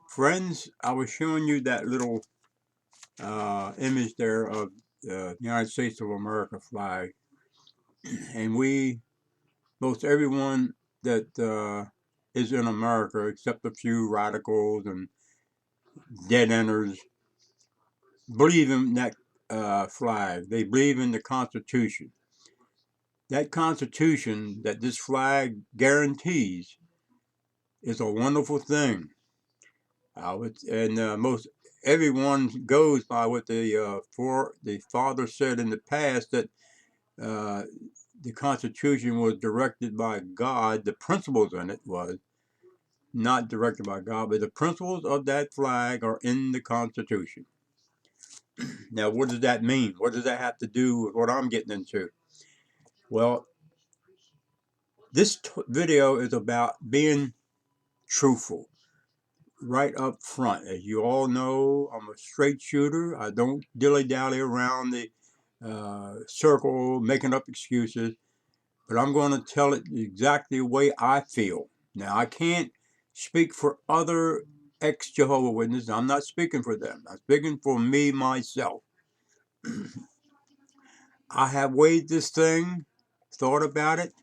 Friends, I was showing you that little image there of the United States of America flag, and most everyone that is in America, except a few radicals and dead enders, believe in that flag. They believe in the Constitution. That Constitution that this flag guarantees is a wonderful thing. Most everyone goes by what the father said in the past, that uh, the Constitution was directed by God. The principles in it was not directed by God, but the principles of that flag are in the Constitution. Now, what does that mean? What does that have to do with what I'm getting into? Well, this video is about being truthful right up front. As you all know, I'm a straight shooter. I don't dilly-dally around the circle making up excuses, but I'm going to tell it exactly the way I feel. Now, I can't speak for other ex-Jehovah Witnesses. I'm not speaking for them. I'm speaking for me, myself. I have weighed this thing, thought about it.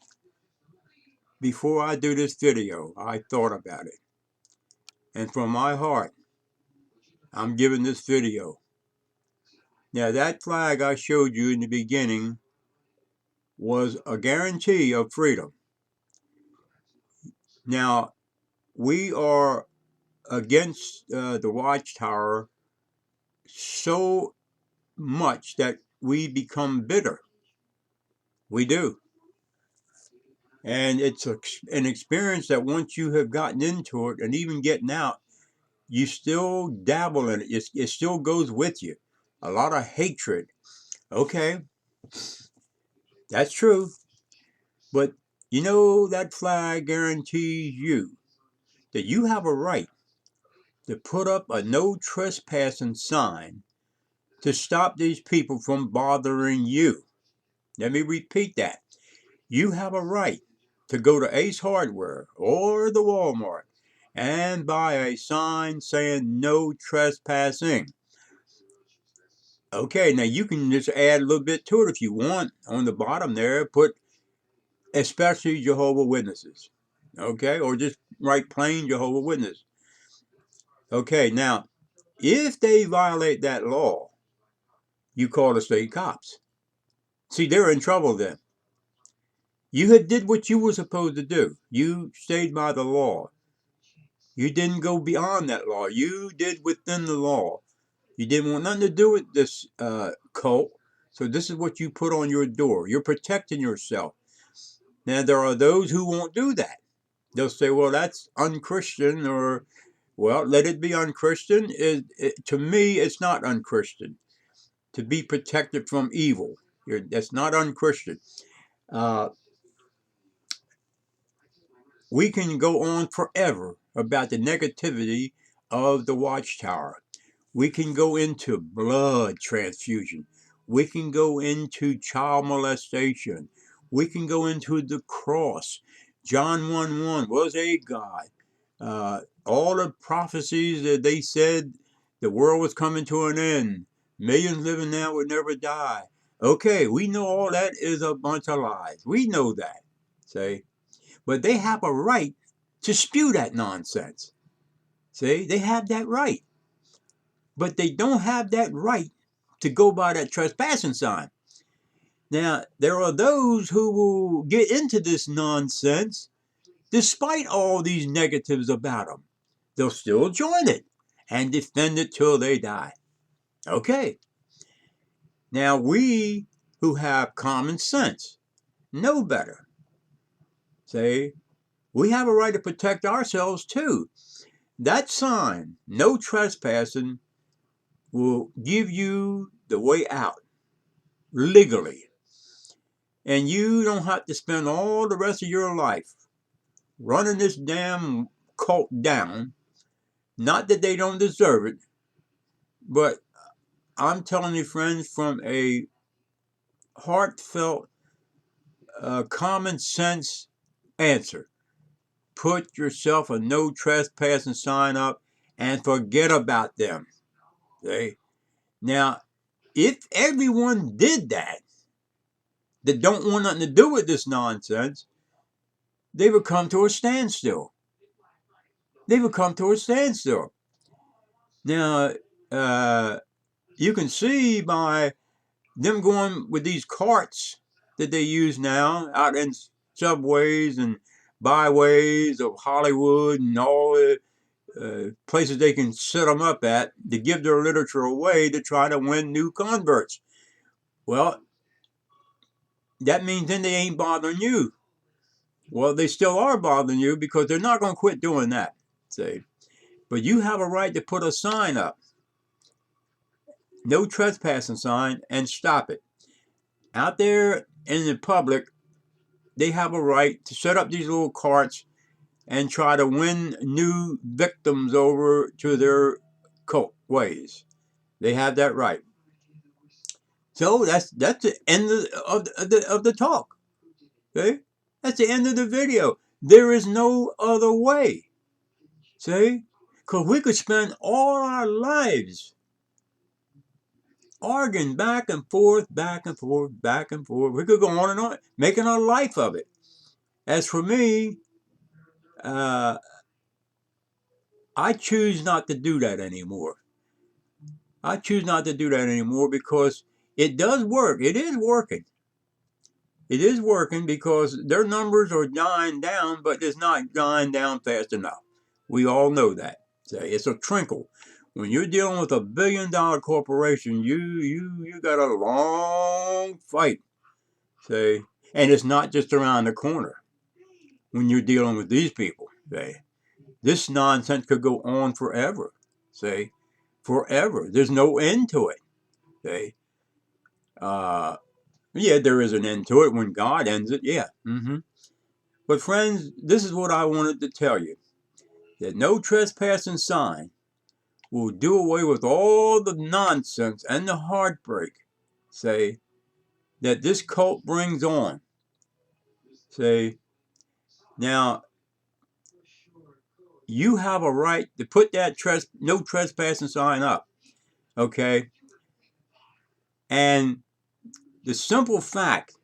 Before I do this video, I thought about it. And from my heart, I'm giving this video. Now, that flag I showed you in the beginning was a guarantee of freedom. Now, we are against the watchtower so much that we become bitter. We do. And it's an experience that once you have gotten into it and even getting out, you still dabble in it. It still goes with you. A lot of hatred. Okay, that's true. But you know, that flag guarantees you that you have a right to put up a no trespassing sign to stop these people from bothering you. Let me repeat that. You have a right to go to Ace Hardware or the Walmart and buy a sign saying no trespassing. Okay, now you can just add a little bit to it if you want. On the bottom there, put especially Jehovah Witnesses. Okay, or just write plain Jehovah Witness. Okay, now, if they violate that law, you call the state cops. See, they're in trouble then. You had did what you were supposed to do. You stayed by the law. You didn't go beyond that law. You did within the law. You didn't want nothing to do with this cult. So this is what you put on your door. You're protecting yourself. Now, there are those who won't do that. They'll say, well, that's unchristian, or, well, let it be unchristian. To me, it's not unchristian to be protected from evil. That's not unchristian. We can go on forever about the negativity of the watchtower. We can go into blood transfusion. We can go into child molestation. We can go into the cross. John 1:1 was a God. All the prophecies that they said the world was coming to an end. Millions living now would never die. Okay, we know all that is a bunch of lies. We know that. See? But they have a right to spew that nonsense. See? They have that right. But they don't have that right to go by that trespassing sign. Now, there are those who will get into this nonsense despite all these negatives about them. They'll still join it and defend it till they die. Okay. Now, we who have common sense know better. See, we have a right to protect ourselves too. That sign, no trespassing, will give you the way out legally. And you don't have to spend all the rest of your life running this damn cult down. Not that they don't deserve it, but I'm telling you, friends, from a heartfelt, common sense answer. Put yourself a no trespassing sign up and forget about them. See? Now, if everyone did that don't want nothing to do with this nonsense, they would come to a standstill. They would come to a standstill. Now, you can see by them going with these carts that they use now out in subways and byways of Hollywood and all the places they can set them up at to give their literature away to try to win new converts. Well, that means then they ain't bothering you. Well, they still are bothering you because they're not going to quit doing that. See? But you have a right to put a sign up, no trespassing sign, and stop it. Out there in the public, they have a right to set up these little carts and try to win new victims over to their cult ways. They have that right. So that's the end of the talk. Okay? That's the end of the video. There is no other way. See? Because we could spend all our lives arguing back and forth, back and forth, back and forth. We could go on and on, making a life of it. As for me, I choose not to do that anymore. I choose not to do that anymore because it does work. It is working. It is working because their numbers are dying down, but it's not dying down fast enough. We all know that. So it's a trickle. When you're dealing with $1 billion corporation, you got a long fight. See, and it's not just around the corner. When you're dealing with these people, see, this nonsense could go on forever. See, forever. There's no end to it. See, yeah, there is an end to it when God ends it. Yeah. But friends, this is what I wanted to tell you. That no trespassing sign will do away with all the nonsense and the heartbreak, say, that this cult brings on. Say, now, you have a right to put that no trespassing sign up, okay? And the simple fact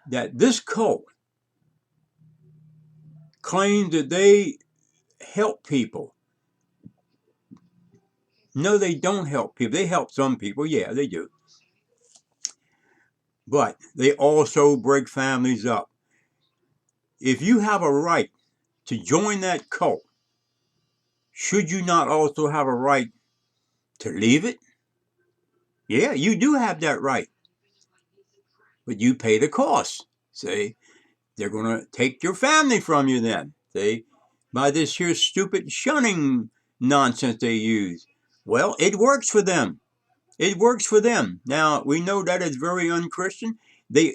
that this cult claims that they help people. No, they don't help people. They help some people. Yeah, they do. But they also break families up. If you have a right to join that cult, should you not also have a right to leave it? Yeah, you do have that right. But you pay the cost. See, they're going to take your family from you then. See, by this here stupid shunning nonsense they use. Well, it works for them. It works for them. Now, we know that is very unchristian. They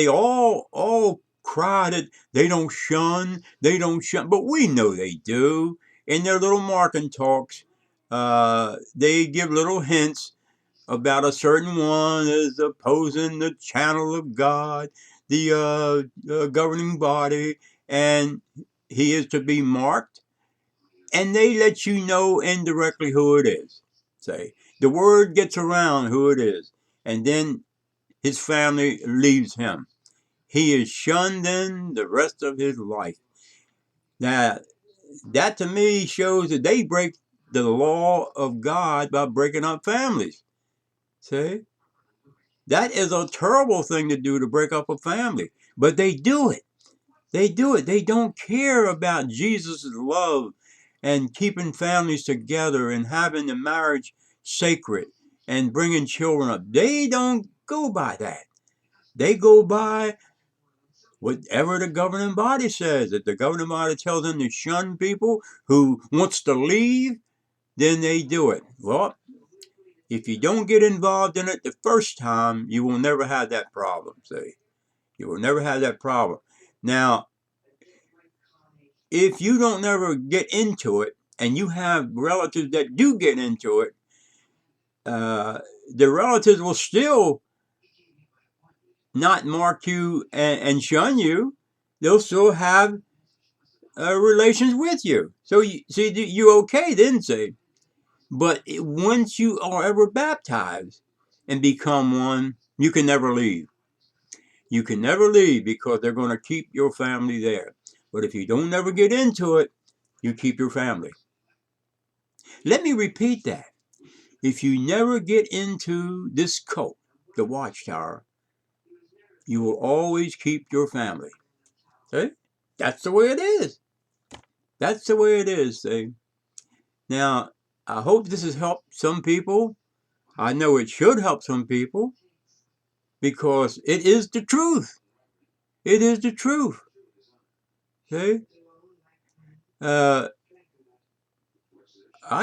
all cry that they don't shun, but we know they do. In their little marketing talks, they give little hints about a certain one as opposing the channel of God, the governing body, and he is to be marked. And they let you know indirectly who it is. Say, the word gets around who it is, and then his family leaves him. He is shunned then the rest of his life. Now, that to me shows that they break the law of God by breaking up families. See? That is a terrible thing to do, to break up a family. But they do it. They do it. They don't care about Jesus' love and keeping families together and having the marriage sacred and bringing children up. They don't go by that. They go by whatever the governing body says. If the governing body tells them to shun people who wants to leave, then they do it. Well, if you don't get involved in it the first time, you will never have that problem, see? You will never have that problem. Now, if you don't ever get into it, and you have relatives that do get into it, the relatives will still not mark you and shun you. They'll still have relations with you. So you're okay then, say. But once you are ever baptized and become one, you can never leave. You can never leave because they're going to keep your family there. But if you don't ever get into it, you keep your family. Let me repeat that. If you never get into this cult, the Watchtower, you will always keep your family. See? That's the way it is. That's the way it is. See? Now, I hope this has helped some people. I know it should help some people because it is the truth. It is the truth. See? I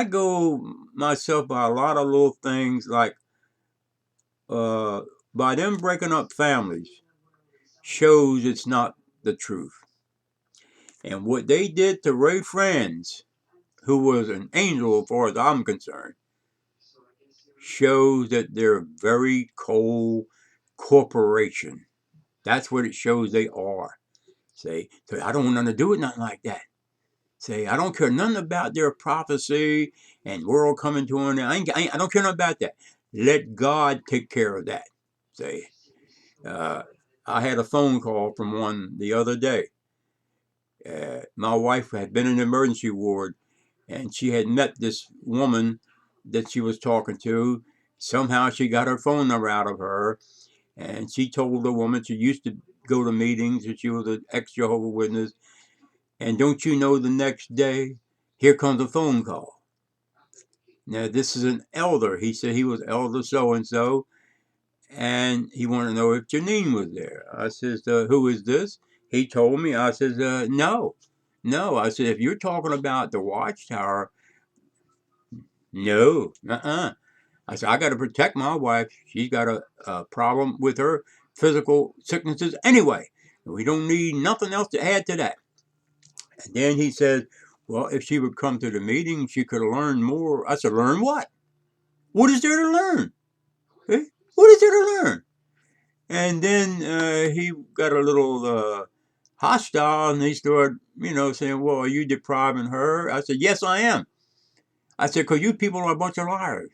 go myself by a lot of little things like by them breaking up families shows it's not the truth. And what they did to Ray Franz, who was an angel as far as I'm concerned, shows that they're a very cold corporation. That's what it shows they are. Say, so I don't want nothing to do with nothing like that. Say, I don't care nothing about their prophecy and world coming to an end. I don't care nothing about that. Let God take care of that. Say, I had a phone call from one the other day. My wife had been in the emergency ward, and she had met this woman that she was talking to. Somehow she got her phone number out of her, and she told the woman she used to go to meetings, and she was an ex-Jehovah Witness. And don't you know, the next day, here comes a phone call. Now, this is an elder. He said he was elder so-and-so, and he wanted to know if Janine was there. I says, who is this? He told me. I says, no. I said, if you're talking about the Watchtower, no. I said, I got to protect my wife. She's got a problem with her physical sicknesses anyway. We don't need nothing else to add to that. And then he said, well, if she would come to the meeting, she could learn more. I said, learn what? What is there to learn? Eh? What is there to learn? And then he got a little hostile, and he started, saying, well, are you depriving her? I said, yes, I am. I said, because you people are a bunch of liars.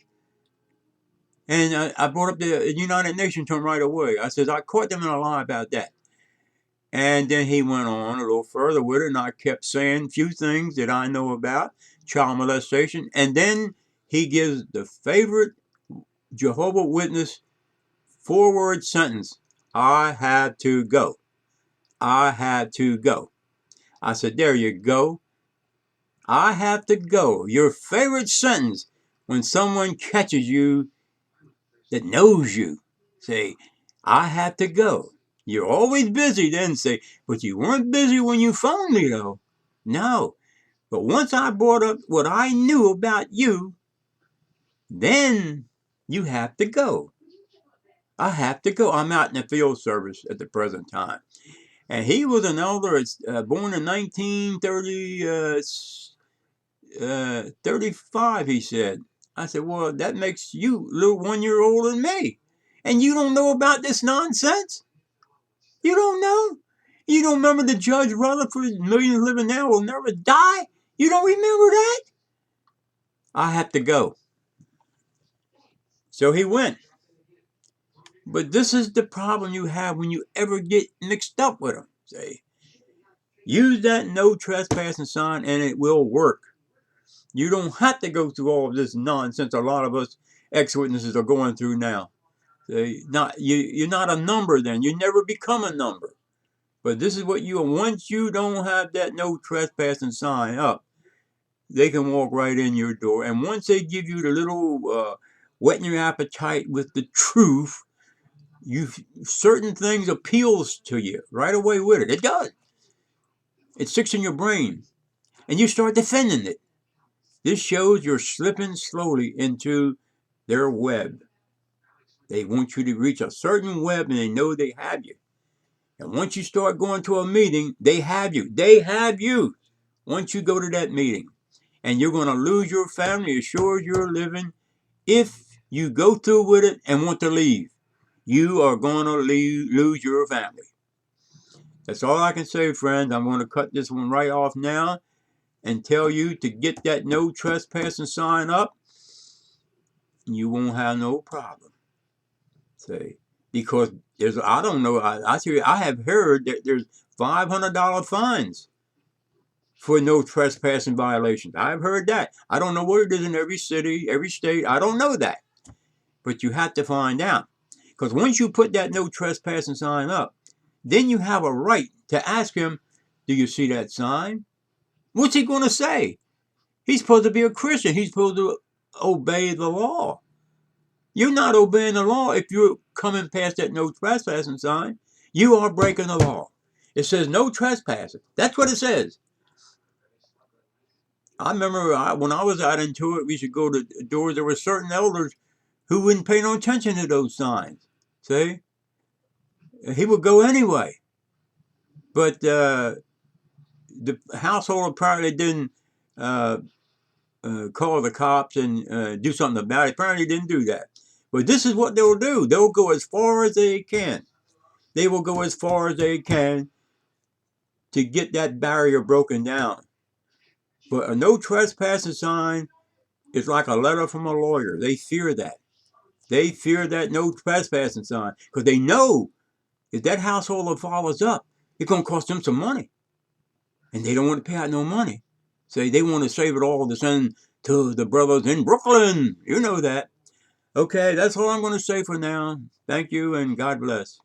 And I brought up the United Nations to him right away. I said, I caught them in a lie about that. And then he went on a little further with it, and I kept saying a few things that I know about child molestation. And then he gives the favorite Jehovah Witness 4-word sentence: I have to go. I have to go. I said, there you go. I have to go. Your favorite sentence when someone catches you that knows you. Say, I have to go. You're always busy then, say, but you weren't busy when you phoned me, though. No. But once I brought up what I knew about you, then you have to go. I have to go. I'm out in the field service at the present time. And he was an elder, born in 1935, he said. I said, well, that makes you a little 1 year older than me. And you don't know about this nonsense? You don't know? You don't remember the Judge Rutherford, Millions Living Now Will Never Die? You don't remember that? I have to go. So he went. But this is the problem you have when you ever get mixed up with them. Say, use that no trespassing sign and it will work. You don't have to go through all of this nonsense a lot of us ex-witnesses are going through now. You're not a number then. You never become a number. But this is what you are. Once you don't have that no trespassing sign up, they can walk right in your door. And once they give you the little whetting your appetite with the truth, certain things appeals to you right away with it. It does. It sticks in your brain. And you start defending it. This shows you're slipping slowly into their web. They want you to reach a certain web, and they know they have you. And once you start going to a meeting, they have you. They have you once you go to that meeting. And you're going to lose your family as sure as you're living if you go through with it and want to leave, you are going to lose your family. That's all I can say, friends. I'm going to cut this one right off now and tell you to get that no trespassing sign up. You won't have no problem. See, because I don't know. I have heard that there's $500 fines for no trespassing violations. I've heard that. I don't know what it is in every city, every state. I don't know that. But you have to find out. Because once you put that no trespassing sign up, then you have a right to ask him, do you see that sign? What's he going to say? He's supposed to be a Christian. He's supposed to obey the law. You're not obeying the law if you're coming past that no trespassing sign. You are breaking the law. It says no trespassing. That's what it says. I remember when I was out into it, we should go to doors. There were certain elders who wouldn't pay no attention to those signs. See? He would go anyway. But the household apparently didn't call the cops and do something about it. Apparently didn't do that. But this is what they'll do. They'll go as far as they can. They will go as far as they can to get that barrier broken down. But a no trespassing sign is like a letter from a lawyer. They fear that. They fear that no trespassing sign because they know if that householder follows up, it's going to cost them some money. And they don't want to pay out no money. So they want to save it all to send to the brothers in Brooklyn. You know that. Okay, that's all I'm going to say for now. Thank you and God bless.